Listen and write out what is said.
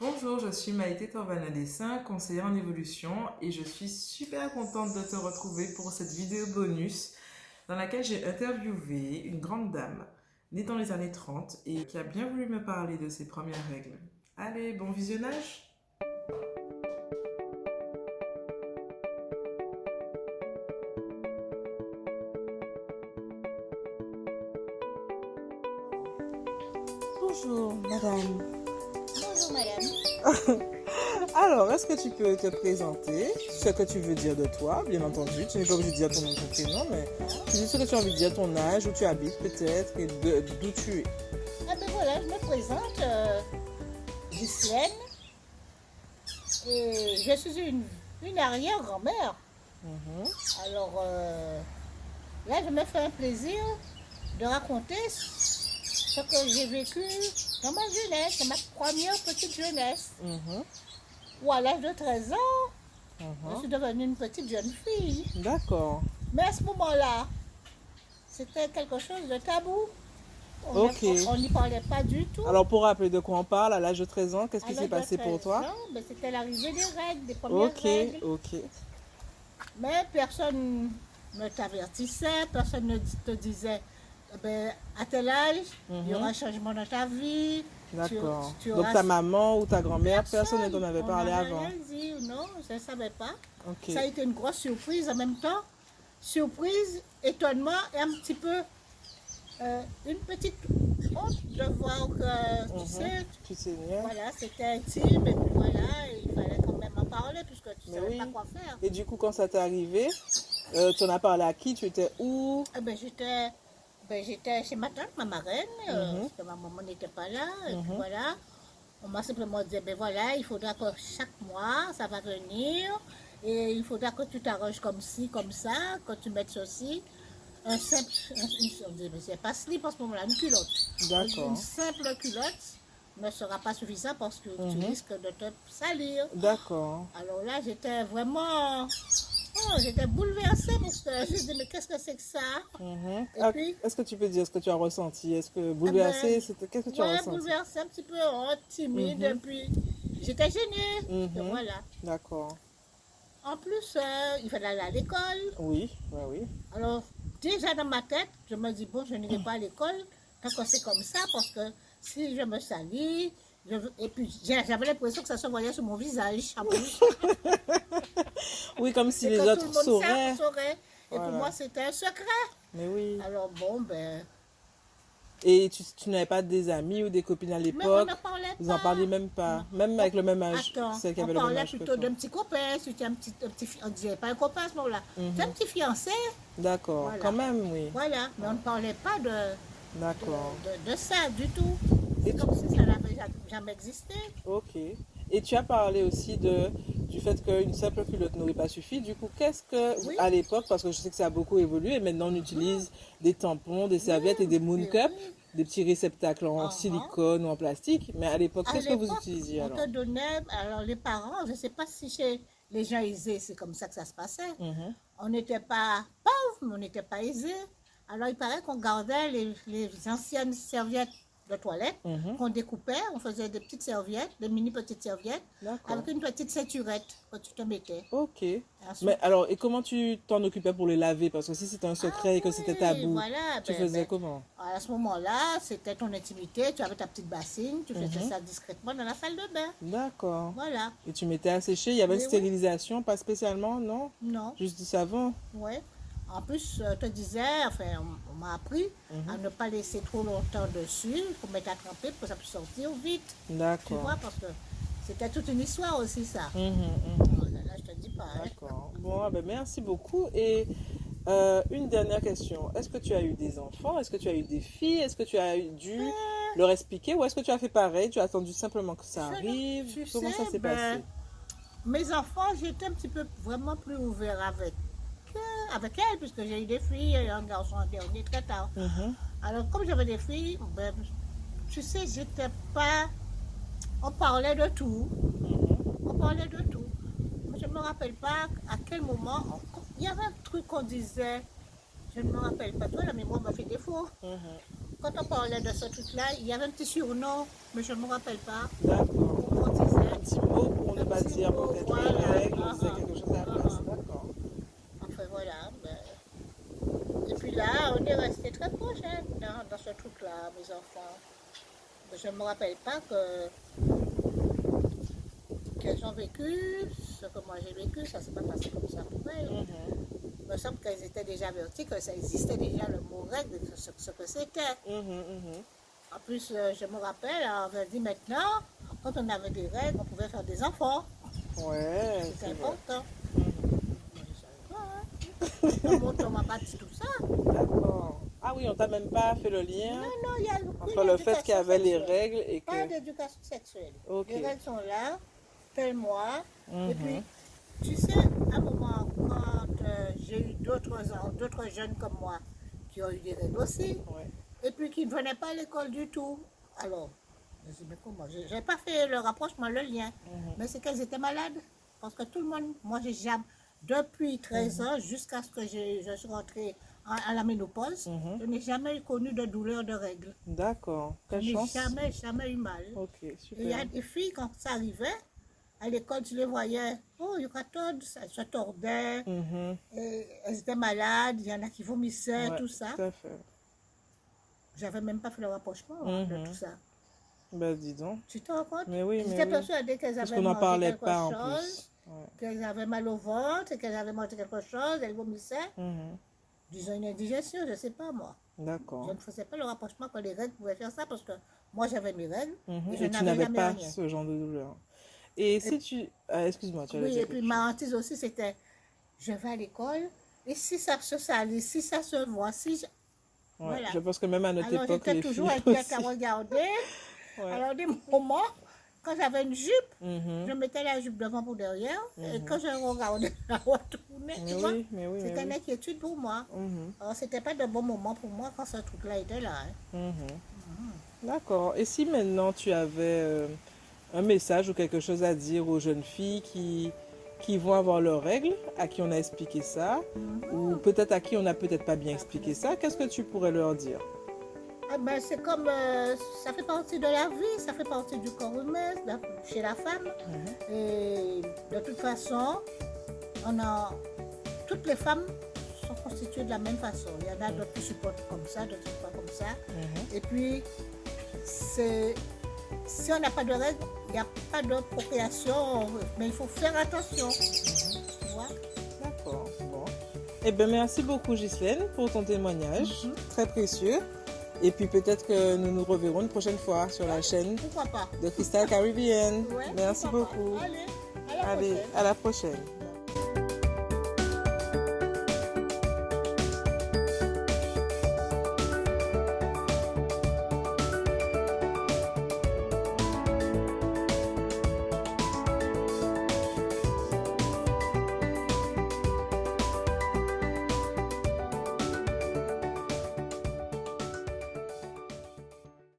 Bonjour, je suis Maïté Torvana Dessin, conseillère en évolution et je suis super contente de te retrouver pour cette vidéo bonus dans laquelle j'ai interviewé une grande dame née dans les années 30 et qui a bien voulu me parler de ses premières règles. Allez, bon visionnage! Bonjour madame. Bonjour madame. Alors, est-ce que tu peux te présenter, ce que tu veux dire de toi, bien entendu. Tu n'es pas obligé de dire ton nom, ton prénom, mais tu dis ce que tu as envie de dire, ton âge, où tu habites peut-être, et d'où tu es. Ah ben voilà, je me présente, Ghislaine, et je suis une arrière-grand-mère. Alors là, je me fais un plaisir de raconter ce que j'ai vécu dans ma jeunesse, dans ma première petite jeunesse. Où à l'âge de 13 ans, je suis devenue une petite jeune fille. D'accord. Mais à ce moment-là, c'était quelque chose de tabou. Ok. On n'y parlait pas du tout. Alors, pour rappeler de quoi on parle, à l'âge de 13 ans, qu'est-ce À qui s'est l'âge de passé pour 13 toi? ans, ben, c'était l'arrivée des règles, des premières Ok, règles. ok. Mais personne ne t'avertissait, personne ne te disait, eh ben, à tel âge, il y aura un changement dans ta vie. D'accord. tu Donc, auras- ta maman ou ta grand-mère, personne ne t'en avait on parlé n'avait avant? rien dit, non, je ne savais pas. Ok. Ça a été une grosse surprise en même temps. Surprise, étonnement et un petit peu une petite honte de voir que, tu sais, Tu sais bien. voilà, c'était intime et puis voilà, il fallait quand même en parler puisque tu ne Mais savais oui. pas quoi faire. Et du coup, quand ça t'est arrivé, tu en as parlé à qui? Tu étais où? Eh ben, j'étais chez ma tante, ma marraine, parce que ma maman n'était pas là. Et puis voilà, on m'a simplement dit, ben voilà, il faudra que chaque mois, ça va venir. Et il faudra que tu t'arranges comme ci, comme ça, que tu mettes ceci. Un simple, on dit, mais c'est pas slip en ce moment-là, une culotte. D'accord. Une simple culotte ne sera pas suffisant parce que tu risques de te salir. D'accord. Alors là, j'étais vraiment... Oh, j'étais bouleversée parce que je me disais, mais qu'est-ce que c'est que ça? Et puis, Est-ce que tu peux dire ce que tu as ressenti? Est-ce que bouleversé, qu'est-ce que tu as ouais, ressenti? bouleversée, un petit peu honte, timide, et puis j'étais gênée. Et voilà. D'accord. En plus, il fallait aller à l'école. Oui, bah oui. Alors, déjà dans ma tête, je me dis, bon, je n'irai pas à l'école tant que c'est comme ça, parce que si je me salis, et puis j'avais l'impression que ça se voyait sur mon visage en plus. Oui, comme si Et les que autres tout le monde sauraient. saurait. Et Voilà. pour moi, c'était un secret. Mais oui. Alors bon, ben... Et tu n'avais pas des amis ou des copines à Mais on l'époque? ne parlait pas. Vous en parliez même pas? Même avec le même âge? Attends, Celle qui on avait le même parlait âge que plutôt toi? d'un petit copain, si tu as un petit on disait pas un copain à ce moment-là. Tu as un petit fiancé, D'accord. Voilà. Quand même, oui. voilà, mais on ne parlait pas D'accord. de ça du tout. Et C'est comme si ça n'avait jamais existé. Ok. Et tu as parlé aussi du fait qu'une simple culotte n'aurait pas suffi. Du coup, qu'est-ce que, Oui. à l'époque, parce que je sais que ça a beaucoup évolué, maintenant on utilise des tampons, des serviettes et des moon mais cups, oui. des petits réceptacles en silicone ou en plastique. Mais à l'époque, À qu'est-ce que vous l'époque, utilisiez on alors? te donnait, alors les parents, je ne sais pas si chez les gens aisés, c'est comme ça que ça se passait. On n'était pas pauvres, mais on n'était pas aisés. Alors il paraît qu'on gardait les anciennes serviettes de toilette, qu'on découpait, on faisait des petites serviettes, des mini petites serviettes, D'accord. avec une petite ceinturette que tu te mettais. Ok. Ensuite- Mais alors, et comment tu t'en occupais pour les laver? Parce que si c'était un secret et que c'était Oui, tabou, voilà, tu ben, faisais ben, comment? à ce moment-là, c'était ton intimité, tu avais ta petite bassine, tu faisais ça discrètement dans la salle de bain. D'accord. Voilà. Et tu mettais à sécher, il y avait une Oui, oui. stérilisation, pas spécialement, non? Non. Juste du savon? Ouais. En plus, je te disais, enfin, on m'a appris à ne pas laisser trop longtemps dessus, pour mettre à tremper, pour que ça puisse sortir vite. Tu D'accord. vois, parce que c'était toute une histoire aussi, ça. Oh là là, je te dis pas. Hein. D'accord. Bon, ah ben merci beaucoup. Et une dernière question. Est-ce que tu as eu des enfants? Est-ce que tu as eu des filles? Est-ce que tu as dû leur expliquer? Ou est-ce que tu as fait pareil? Tu as attendu simplement que ça arrive? Tu Comment sais, ça s'est ben, passé? mes enfants, j'étais un petit peu vraiment plus ouvert avec elles, puisque j'ai eu des filles et un garçon en dernier très tard. Alors, comme j'avais des filles, ben, tu sais, j'étais pas... On parlait de tout. On parlait de tout. Je ne me rappelle pas à quel moment... Il y avait un truc qu'on disait, je ne me rappelle pas, toi, la mémoire m'a fait défaut. Quand on parlait de ce truc-là, il y avait un petit surnom, mais je ne me rappelle pas. D'accord. On disait Je ne me rappelle pas qu'elles ont vécu ce que moi j'ai vécu. Ça ne s'est pas passé comme ça pour elles. Il me semble qu'elles étaient déjà averties, que ça existait déjà le mot règle, ce que c'était. En plus, je me rappelle, on avait dit maintenant, quand on avait des règles, on pouvait faire des enfants. Ouais, C'était c'est vrai. important. Moi, je savais pas, hein. Dans mon temps, on m'a pas dit tout ça. D'accord. Ah oui, on t'a même pas fait le Non, lien non, il y a entre le fait qu'il y avait les règles. règles et Pas que... d'éducation sexuelle. Ok. Les règles sont là, tel mois. Et puis, Mhm. tu sais, à un moment, quand j'ai eu d'autres jeunes comme moi qui ont eu des règles aussi, Ouais. et puis qui ne venaient pas à l'école du tout. Alors, je dis, mais comment? Je n'ai pas fait le rapprochement, le lien. Mais c'est qu'elles étaient malades. Parce que tout le monde, moi, j'ai jamais, depuis 13 ans jusqu'à ce que je suis rentrée à la ménopause, je n'ai jamais connu de douleur de règles. D'accord. Je Quelle n'ai chance. jamais eu mal. Ok, Et il y a super. des filles, quand ça arrivait, à l'école, tu les voyais, oh, il y a elles se tordaient, Mhm. et elles étaient malades, il y en a qui vomissaient, Ouais, tout ça. tout à fait. J'avais même pas fait le rapprochement de tout ça. Ben, dis donc. Tu te rends compte? Mais oui, mais J'étais oui. persuadée qu'elles Parce avaient qu'on n'en mangé parlait quelque pas en chose, plus. Ouais. qu'elles avaient mal au ventre, qu'elles avaient mangé quelque chose, elles vomissaient. Mhm. Disons une indigestion, je ne sais pas moi. Je D'accord. ne faisais pas le rapprochement que les règles pouvaient faire ça parce que moi j'avais mes règles Mhm. et je Et tu n'avais n'avais jamais pas rien. ce genre de douleur. Et si tu... Ah, excuse-moi, tu allais Oui, dire et puis quelque ma chose. hantise aussi c'était je vais à l'école et si ça se salit, si ça se voit, si je... Ouais. Voilà. Je pense que même à notre Alors époque, j'étais les toujours filles inquiète à aussi. regarder. Ouais. Alors des moments, quand j'avais une jupe, Mhm. je mettais la jupe devant pour derrière et quand je regardais, je retournais, Mais tu vois. oui, mais oui, mais C'était une oui. inquiétude pour moi. Mhm. Alors c'était pas de bon moment pour moi quand ce truc-là était là. Hein. Mhm. D'accord. Et si maintenant tu avais un message ou quelque chose à dire aux jeunes filles qui vont avoir leurs règles, à qui on a expliqué ça, ou peut-être à qui on n'a peut-être pas bien expliqué ça, qu'est-ce que tu pourrais leur dire? Eh ben, c'est comme, ça fait partie de la vie, ça fait partie du corps humain, chez la femme. Et de toute façon, toutes les femmes sont constituées de la même façon. Il y en a d'autres qui supportent comme ça, d'autres qui pas comme ça. Et puis, si on n'a pas de règles, il n'y a pas de procréation, mais il faut faire attention. Tu vois? D'accord. Bon. Eh bien, merci beaucoup, Ghislaine, pour ton témoignage. Très précieux. Et puis peut-être que nous nous reverrons une prochaine fois sur la chaîne Pourquoi pas? de Crystal Caribbean. Ouais, Merci pourquoi pas. beaucoup. Allez, à la Allez, prochaine. à la prochaine.